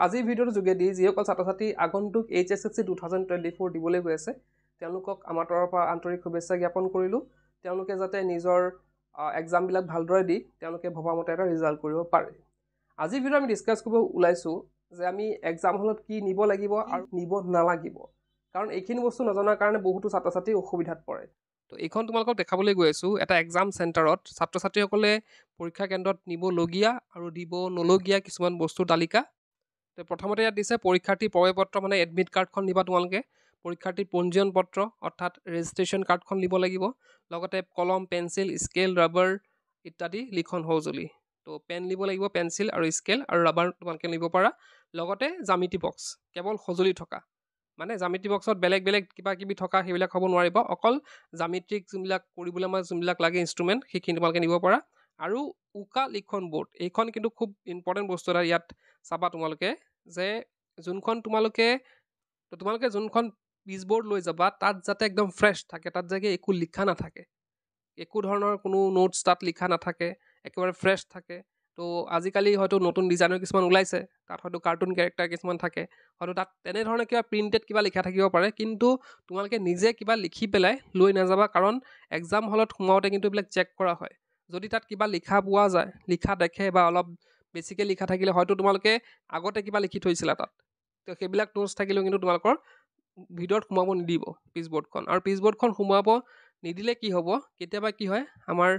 আজিৰ ভিডিঅ'ৰ যোগেদি যিসকল ছাত্ৰ ছাত্ৰী আগন্তুক HSSC 2024 দিবলৈ গৈ আছে তেওঁলোকক আমাৰ তৰফৰ পৰা আন্তৰিক শুভেচ্ছা জ্ঞাপন কৰিলোঁ। তেওঁলোকে যাতে নিজৰ এক্সামবিলাক ভালদৰে দি তেওঁলোকে ভবামতে এটা ৰিজাল্ট কৰিব পাৰে। আজিৰ ভিডিঅ'ত আমি ডিছকাছ কৰিব ওলাইছোঁ যে আমি এক্সাম হলত কি নিব লাগিব আৰু নিব নালাগিব, কাৰণ এইখিনি বস্তু নজনাৰ কাৰণে বহুতো ছাত্ৰ ছাত্ৰী অসুবিধাত পৰে। তো এইখন তোমালোকক দেখাবলৈ গৈ আছোঁ এটা এক্সাম চেণ্টাৰত ছাত্ৰ ছাত্ৰীসকলে পৰীক্ষা কেন্দ্ৰত নিবলগীয়া আৰু দিব নলগীয়া কিছুমান বস্তুৰ তালিকা। তো প্ৰথমতে ইয়াত দিছে পৰীক্ষাৰ্থী প্ৰৱেশপত্ৰ মানে এডমিট কাৰ্ডখন নিবা তোমালোকে, পৰীক্ষাৰ্থীৰ পঞ্জীয়ন পত্ৰ অৰ্থাৎ ৰেজিষ্ট্ৰেশ্যন কাৰ্ডখন নিব লাগিব, লগতে কলম, পেঞ্চিল, স্কেল, ৰাবাৰ ইত্যাদি লিখন সঁজুলি। তো পেন নিব লাগিব, পেঞ্চিল আৰু স্কেল আৰু ৰাবাৰ তোমালোকে নিব পাৰা, লগতে জ্যামিতি বক্স কেৱল সঁজুলি থকা, মানে জ্যামিতি বক্সত বেলেগ বেলেগ কিবা কিবি থকা সেইবিলাক হ'ব নোৱাৰিব, অকল জ্যামিতিক যোনবিলাক কৰিবলৈ আমাৰ যোনবিলাক লাগে ইনষ্ট্ৰুমেণ্ট সেইখিনি তোমালোকে নিব পাৰা। আৰু উকা লিখন বোৰ্ড, এইখন কিন্তু খুব ইম্পৰ্টেণ্ট বস্তু এটা ইয়াত চাবা তোমালোকে, যে যোনখন তোমালোকে যোনখন পিচবৰ্ড লৈ যাবা তাত যাতে একদম ফ্ৰেছ থাকে, তাত যাতে একো লিখা নাথাকে, একো ধৰণৰ কোনো নোটছ তাত লিখা নাথাকে, একেবাৰে ফ্ৰেছ থাকে। তো আজিকালি হয়তো নতুন ডিজাইনৰ কিছুমান ওলাইছে, তাত হয়তো কাৰ্টুন কেৰেক্টাৰ কিছুমান থাকে, হয়তো তাত তেনেধৰণে কিবা প্ৰিণ্টেড কিবা লিখা থাকিব পাৰে, কিন্তু তোমালোকে নিজে কিবা লিখি পেলাই লৈ নাযাবা, কাৰণ এক্সাম হলত সোমাওঁতে কিন্তু এইবিলাক চেক কৰা হয়। যদি তাত কিবা লিখা পোৱা যায়, লিখা দেখে বা অলপ বেছিকৈ লিখা থাকিলে হয়তো তোমালোকে আগতে কিবা লিখি থৈছিলা তাত, তো সেইবিলাক নোটছ থাকিলেও কিন্তু তোমালোকৰ ভিতৰত সোমাব নিদিব পিচবৰ্ডখন। আৰু পিচবৰ্ডখন সোমাব নিদিলে কি হ'ব, কেতিয়াবা কি হয় আমাৰ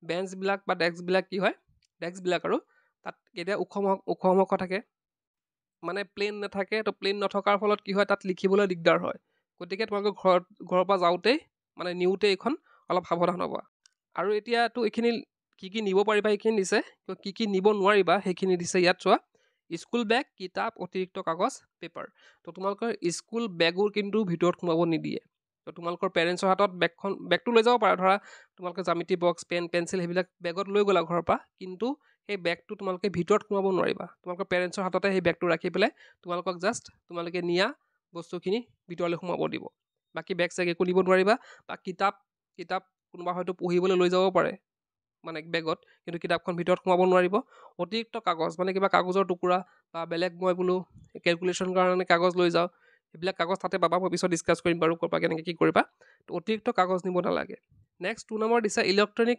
বেঞ্চবিলাক বা ডেস্কবিলাক কি হয়, ডেস্কবিলাক আৰু তাত কেতিয়া ওখ থাকে, মানে প্লেইন নাথাকে। তো প্লেইন নথকাৰ ফলত কি হয় তাত লিখিবলৈ দিগদাৰ হয়। গতিকে তোমালোকে ঘৰৰ পৰা যাওঁতেই মানে নিওঁতেই এইখন অলপ সাৱধান হ'বা। আৰু এতিয়াতো এইখিনি কি নিব পাৰিবা সেইখিনি দিছে, কি নিব নোৱাৰিবা সেইখিনি দিছে ইয়াত চোৱা। স্কুল বেগ, কিতাপ, অতিৰিক্ত কাগজ, পেপাৰ। তো তোমালোকৰ স্কুল বেগো কিন্তু ভিতৰত সোমাব নিদিয়ে। তো তোমালোকৰ পেৰেণ্টছৰ হাতত বেগটো লৈ যাব পাৰা, ধৰা তোমালোকে জ্যামিতি বক্স, পেন, পেঞ্চিল সেইবিলাক বেগত লৈ গ'লা ঘৰৰ পৰা, কিন্তু সেই বেগটো তোমালোকে ভিতৰত সোমাব নোৱাৰিবা। তোমালোকৰ পেৰেণ্টছৰ হাততে সেই বেগটো ৰাখি পেলাই তোমালোকক জাষ্ট তোমালোকে নিয়া বস্তুখিনি ভিতৰলৈ সোমাব দিব। বাকী বেগ চেগ একো নিব নোৱাৰিবা। বা কিতাপ কোনোবা হয়তো পঢ়িবলৈ লৈ যাব পাৰে মানে বেগত, কিন্তু কিতাপখন ভিতৰত সোমাব নোৱাৰিব। অতিৰিক্ত কাগজ মানে কিবা কাগজৰ টুকুৰা বা বেলেগ মই বোলো কেলকুলেশ্যন কাৰণে কাগজ লৈ যাওঁ, সেইবিলাক কাগজ তাতে পাবা, মই পিছত ডিছকাছ কৰিম বাৰু ক'ৰ পৰা কেনেকৈ কি কৰিবা। তো অতিৰিক্ত কাগজ নিব নালাগে। নেক্সট 2 নম্বৰ দিছে ইলেক্ট্ৰনিক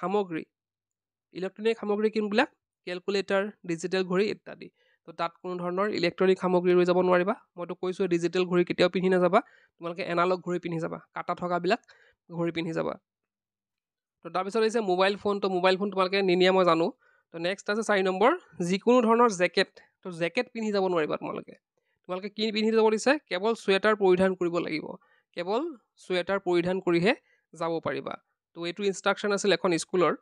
সামগ্ৰী। ইলেক্ট্ৰনিক সামগ্ৰী কোনবিলাক? কেলকুলেটাৰ, ডিজিটেল ঘড়ী ইত্যাদি। তো তাত কোনো ধৰণৰ ইলেক্ট্ৰনিক সামগ্ৰী লৈ যাব নোৱাৰিবা। মইতো কৈছোঁ ডিজিটেল ঘড়ী কেতিয়াও পিন্ধি নাযাবা, তোমালোকে এনালগ ঘড়ী পিন্ধি যাবা, কাটা থকাবিলাক ঘড়ী পিন্ধি যাবা। তো তাৰপিছত হৈছে মোবাইল ফোন। তো মোবাইল ফোন তোমালোকে নিনিয়া মই জানো। তো নেক্সট আছে 4 নম্বৰ যিকোনো ধৰণৰ জেকেট। তো জেকেট পিন্ধি যাব নোৱাৰিবা তোমালোকে কি পিন্ধি যাব দিছে, কেৱল চুৱেটাৰ পৰিধান কৰিব লাগিব, কেৱল চুৱেটাৰ পৰিধান কৰিহে যাব পাৰিবা। তো এইটো ইনষ্ট্ৰাকশ্যন আছিল এখন স্কুলৰ।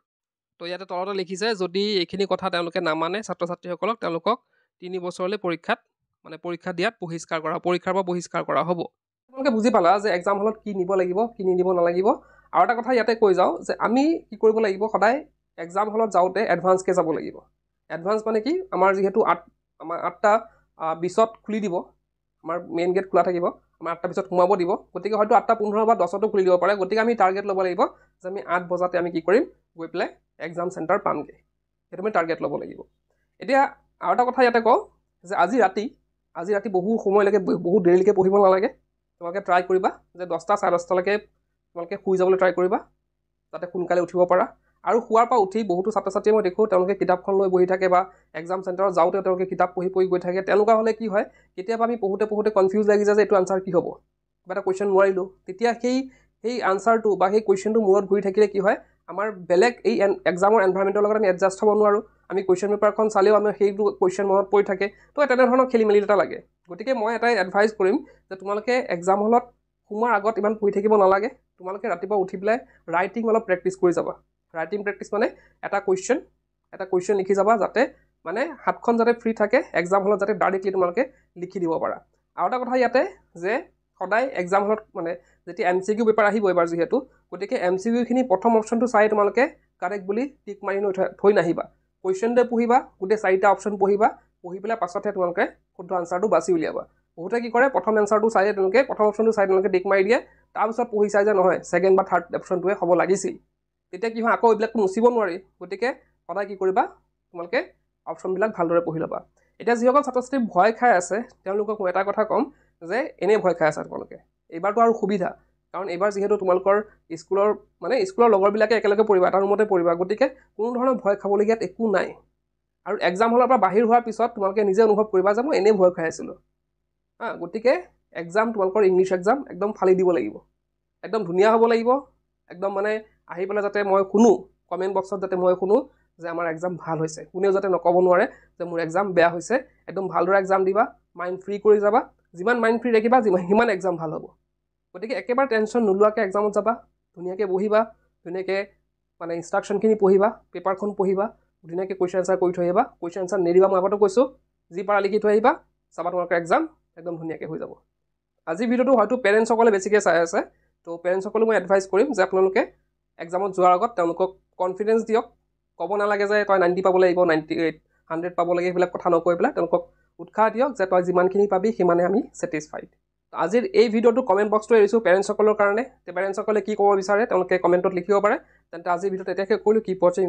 তো ইয়াতে তলতে লিখিছে যদি এইখিনি কথা তেওঁলোকে নামানে ছাত্ৰ ছাত্ৰীসকলক, তেওঁলোকক 3 বছৰলৈ পৰীক্ষা দিয়াত পৰাৰ পৰা বহিষ্কাৰ কৰা হ'ব। তোমালোকে বুজি পালা যে এক্সাম হলত কি নিব লাগিব, কি নিব নালাগিব। আৰু এটা কথা ইয়াতে কৈ যাওঁ যে আমি কি কৰিব লাগিব, সদায় এক্সাম হলত যাওঁতে এডভান্সকৈ যাব লাগিব। এডভান্স মানে কি, আমাৰ যিহেতু 8টা 20ত খুলি দিব, আমাৰ মেইন গেট খোলা থাকিব, আমাৰ 8টা 20ত সোমাব দিব, গতিকে হয়তো 8টা 15 বা 10তো খুলি দিব পাৰে। গতিকে আমি টাৰ্গেট ল'ব লাগিব যে আমি 8 বজাতে আমি কি কৰিম, গৈ পেলাই এক্সাম চেণ্টাৰ পামগৈ, সেইটো আমি টাৰ্গেট ল'ব লাগিব। এতিয়া আৰু এটা কথা ইয়াতে কওঁ যে আজি ৰাতি বহু সময়লৈকে বহুত দেৰিলৈকে পঢ়িব নালাগে। তোমালোকে ট্ৰাই কৰিবা যে 10টা 10:30লৈকে তোমালোকে শুই যাবলৈ ট্ৰাই কৰিবা, যাতে সোনকালে উঠিব পাৰা। আৰু শুৱাৰ পৰা উঠি বহুতো ছাত্ৰ ছাত্ৰীয়ে মই দেখোঁ তেওঁলোকে কিতাপখন লৈ বহি থাকে, বা এক্সাম চেণ্টাৰত যাওঁতে তেওঁলোকে কিতাপ পঢ়ি গৈ থাকে। তেনেকুৱা হ'লে কি হয়, কেতিয়াবা আমি পঢ়োতে কনফিউজ লাগি যায় যে এইটো আনচাৰ কি হ'ব, কিবা এটা কুৱেশ্যন নোৱাৰিলোঁ, তেতিয়া সেই আনচাৰটো বা সেই কুৱেশ্যনটো মূৰত ঘূৰি থাকিলে কি হয়, আমাৰ বেলেগ এই এক্সামৰ এনভাইৰমেণ্টৰ লগত আমি এডজাষ্ট হ'ব নোৱাৰোঁ। আমি কুৱেশ্যন পেপাৰখন চালেও আমাৰ সেইটো কুৱেশ্যন মনত পৰি থাকে, তো তেনেধৰণৰ খেলি মেলি এটা লাগে। গতিকে মই এটাই এডভাইচ কৰিম যে তোমালোকে এক্সাম হলত সোমোৱাৰ আগত ইমান পঢ়ি থাকিব নালাগে। তোমালোকে ৰাতিপুৱা উঠি পেলাই ৰাইটিং অলপ প্ৰেক্টিছ কৰি যাবা। ৰাইটিং প্ৰেক্টিছ মানে এটা কুৱেশ্যন লিখি যাবা, যাতে মানে হাতখন যাতে ফ্ৰী থাকে, এক্সাম হলত যাতে ডাইৰেক্টলি তোমালোকে লিখি দিব পাৰা। আৰু এটা কথা ইয়াতে যে সদায় এক্সাম হলত মানে যেতিয়া MCQ পেপাৰ আহিব এবাৰ যিহেতু, গতিকে MCQখিনি প্ৰথম অপশ্যনটো চাই তোমালোকে কাৰেক্ট বুলি টিক মাৰি থৈ নাহিবা। কুৱেশ্যনটোৱে পঢ়িবা, গোটেই 4টা অপশ্যন পঢ়ি পেলাই পাছতহে তোমালোকে শুদ্ধ আনচাৰটো বাছি উলিয়াবা। বহুতে কি কৰে, প্ৰথম এনচাৰটো চাই প্ৰথম অপশ্যনটো চাই তেওঁলোকে টিক মাৰি দিয়ে, তাৰপিছত পঢ়ি চাই যে নহয় ছেকেণ্ড বা থাৰ্ড অপশ্যনটোৱে হ'ব লাগিছিল। তেতিয়া কি হয়, আকৌ এইবিলাকতো মুচিব নোৱাৰি। গতিকে সদায় কি কৰিবা, তোমালোকে অপশ্যনবিলাক ভালদৰে পঢ়ি ল'বা। এতিয়া যিসকল ছাত্ৰ ছাত্ৰী ভয় খাই আছে তেওঁলোকক মই এটা কথা ক'ম যে এনেই ভয় খাই আছে তোমালোকে, এইবাৰতো আৰু সুবিধা, কাৰণ এইবাৰ যিহেতু তোমালোকৰ স্কুলৰ লগৰবিলাকে একেলগে পঢ়িবা, এটা ৰুমতে পঢ়িবা, গতিকে কোনো ধৰণৰ ভয় খাবলগীয়াত একো নাই। আৰু এক্সাম হলৰ পৰা বাহিৰ হোৱাৰ পিছত তোমালোকে নিজে অনুভৱ কৰিবা যে মই এনেই ভয় খাই আছিলোঁ। গতিকে এক্সাম তোমালোকৰ ইংলিছ এক্সাম একদম ফালি দিব লাগিব, একদম ধুনীয়া হ'ব লাগিব, একদম আহি পেলাই যাতে মই শুনো কমেণ্ট বক্সত, যাতে মই শুনো যে আমাৰ এক্সাম ভাল হৈছে, কোনেও যাতে নক'ব নোৱাৰে যে মোৰ এক্সাম বেয়া হৈছে। একদম ভালদৰে এক্সাম দিবা, মাইণ্ড ফ্ৰী কৰি যাবা, যিমান মাইণ্ড ফ্ৰী ৰাখিবা সিমান এক্সাম ভাল হ'ব। গতিকে একেবাৰে টেনশ্যন নোলোৱাকৈ এক্সামত যাবা, ধুনীয়াকৈ বহিবা, ধুনীয়াকৈ ইনষ্ট্ৰাকশ্যনখিনি পঢ়িবা, পেপাৰখন পঢ়িবা, ধুনীয়াকৈ কুৱেশ্যন এনচাৰ কৰি থৈ আহিবা। কুৱেশ্যন এনচাৰ নেৰিবা, মই আগতে কৈছোঁ, যি পাৰা লিখি থৈ আহিবা, চাবা তোমালোকৰ এক্সাম একদম ধুনীয়াকৈ হৈ যাব। আজি ভিডিঅ'টো হয়তো পেৰেণ্টছসকলে বেছিকৈ চাই আছে, তো পেৰেণ্টছসকলক মই এডভাইচ কৰিম যে আপোনালোকে এক্সামত যোৱাৰ আগত তেওঁলোকক কনফিডেঞ্চ দিয়ক। ক'ব নালাগে যে তই 90 পাব লাগিব, 98, 100 পাব লাগে, সেইবিলাক কথা নকৈ পেলাই তেওঁলোকক উৎসাহ দিয়ক যে তই যিমানখিনি পাবি সিমানে আমি ছেটিছফাইড। আজিৰ এই ভিডিঅ'টো কমেণ্ট বক্সটো এৰিছোঁ পেৰেণ্টছসকলৰ কাৰণে। পেৰেণ্টছসকলে কি ক'ব বিচাৰে তেওঁলোকে কমেণ্টত লিখিব পাৰে। তেন্তে আজিৰ ভিডিঅ'টো এতিয়া শেষ কৰিলোঁ। কিপ ৱাচিং।